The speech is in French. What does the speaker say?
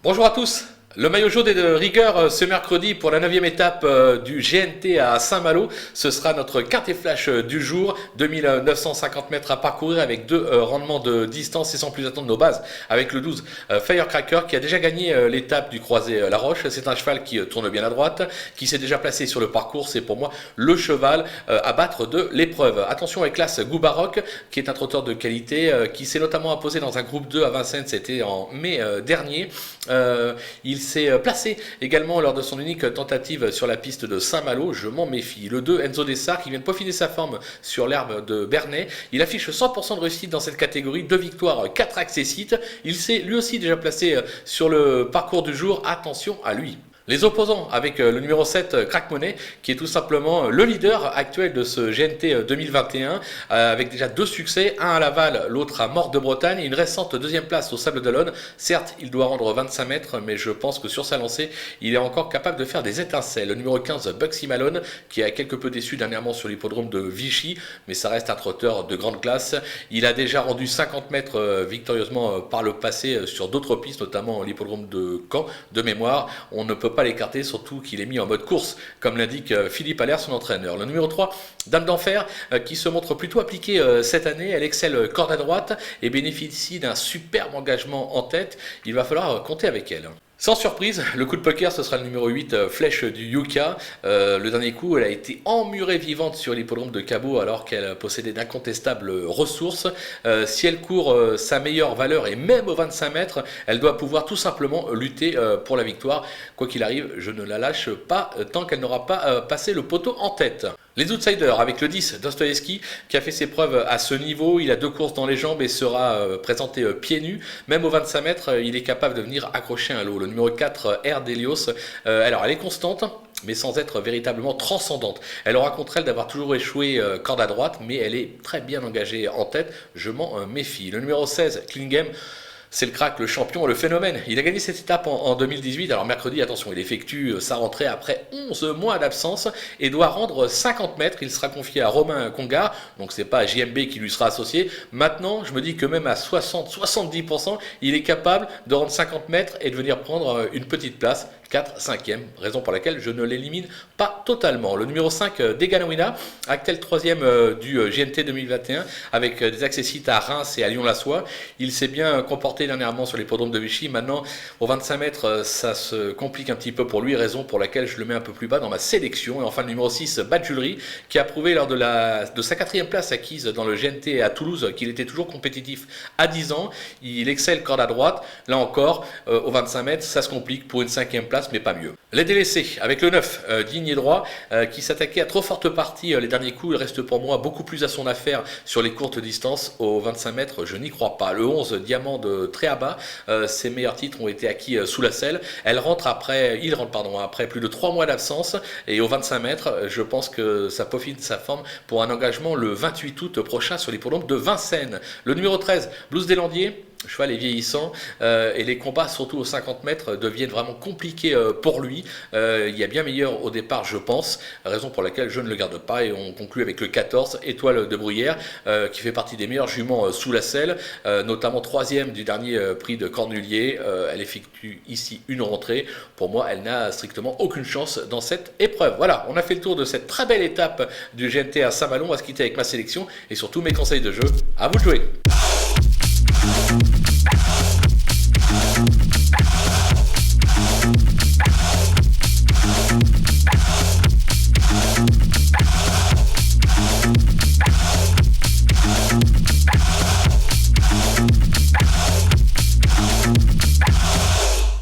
Bonjour à tous. Le maillot jaune est de rigueur ce mercredi pour la 9e étape du GNT à Saint-Malo. Ce sera notre quintet flash du jour. 2950 mètres à parcourir avec deux rendements de distance et sans plus attendre nos bases. Avec le 12 Firecracker qui a déjà gagné l'étape du croisé La Roche. C'est un cheval qui tourne bien à droite, qui s'est déjà placé sur le parcours. C'est pour moi le cheval à battre de l'épreuve. Attention avec l'As Goubaroc qui est un trotteur de qualité qui s'est notamment imposé dans un groupe 2 à Vincennes. C'était en mai dernier. Il s'est placé également lors de son unique tentative sur la piste de Saint-Malo. Je m'en méfie. Le 2, Enzo Dessart, qui vient de peaufiner sa forme sur l'herbe de Bernay. Il affiche 100% de réussite dans cette catégorie. 2 victoires, 4 accessites. Il s'est lui aussi déjà placé sur le parcours du jour. Attention à lui. Les opposants avec le numéro 7, Crack Money, qui est tout simplement le leader actuel de ce GNT 2021, avec déjà 2 succès, un à Laval, l'autre à Morte de Bretagne, et une récente deuxième place au Sable d'Olonne. Certes, il doit rendre 25 mètres, mais je pense que sur sa lancée, il est encore capable de faire des étincelles. Le numéro 15, Bugsy Malone, qui a quelque peu déçu dernièrement sur l'hippodrome de Vichy, mais ça reste un trotteur de grande classe. Il a déjà rendu 50 mètres victorieusement par le passé sur d'autres pistes, notamment l'hippodrome de Caen, de mémoire. On ne peut pas l'écarter, surtout qu'il est mis en mode course, comme l'indique Philippe Allaire, son entraîneur. Le numéro 3, Dame d'Enfer, qui se montre plutôt appliquée cette année. Elle excelle corde à droite et bénéficie d'un superbe engagement en tête. Il va falloir compter avec elle. Sans surprise, le coup de poker, ce sera le numéro 8, Flèche du Yucca. Le dernier coup, elle a été emmurée vivante sur l'hippodrome de Cabot alors qu'elle possédait d'incontestables ressources. Si elle court sa meilleure valeur et même aux 25 mètres, elle doit pouvoir tout simplement lutter pour la victoire. Quoi qu'il arrive, je ne la lâche pas tant qu'elle n'aura pas passé le poteau en tête. Les outsiders avec le 10, Dostoevsky, qui a fait ses preuves à ce niveau. Il a 2 courses dans les jambes et sera présenté pieds nus. Même aux 25 mètres, il est capable de venir accrocher un lot. Le numéro 4, Air Delios, alors elle est constante, mais sans être véritablement transcendante. Elle aura contre elle d'avoir toujours échoué corde à droite, mais elle est très bien engagée en tête. Je m'en méfie. Le numéro 16, Klingem, c'est le crack, le champion, le phénomène. Il a gagné cette étape en 2018. Alors mercredi, attention, il effectue sa rentrée après 11 mois d'absence et doit rendre 50 mètres. Il sera confié à Romain Congar, donc c'est pas JMB qui lui sera associé. Maintenant, je me dis que même à 60-70%, il est capable de rendre 50 mètres et de venir prendre une petite place. 4, 5e, raison pour laquelle je ne l'élimine pas totalement. Le numéro 5, Deganawina, actuel 3e du GNT 2021, avec des accessites à Reims et à Lyon-la-Soie. Il s'est bien comporté dernièrement sur l'hippodrome de Vichy. Maintenant, aux 25 mètres, ça se complique un petit peu pour lui, raison pour laquelle je le mets un peu plus bas dans ma sélection. Et enfin, le numéro 6, Badjulerie, qui a prouvé lors de sa 4e place acquise dans le GNT à Toulouse qu'il était toujours compétitif à 10 ans. Il excelle corde à droite. Là encore, aux 25 mètres, ça se complique pour une 5e place, mais pas mieux. Les délaissés, avec le 9, Digne et Droit, qui s'attaquait à trop forte partie les derniers coups. Il reste pour moi beaucoup plus à son affaire sur les courtes distances. Aux 25 mètres, je n'y crois pas. Le 11, Diamant de Tréaba, ses meilleurs titres ont été acquis sous la selle. Il rentre après plus de 3 mois d'absence. Et aux 25 mètres, je pense que ça peaufine sa forme pour un engagement le 28 août prochain sur l'hippodrome de Vincennes. Le numéro 13, Blues des Landiers. Le cheval est vieillissant et les combats, surtout aux 50 mètres, deviennent vraiment compliqués pour lui. Il y a bien meilleur au départ, je pense, raison pour laquelle je ne le garde pas. Et on conclut avec le 14, Étoile de Bruyère, qui fait partie des meilleurs juments sous la selle, notamment 3e du dernier prix de Cornulier. Elle effectue ici une rentrée. Pour moi, elle n'a strictement aucune chance dans cette épreuve. Voilà, on a fait le tour de cette très belle étape du GNT à Saint-Malo. On va se quitter avec ma sélection et surtout mes conseils de jeu. À vous de jouer!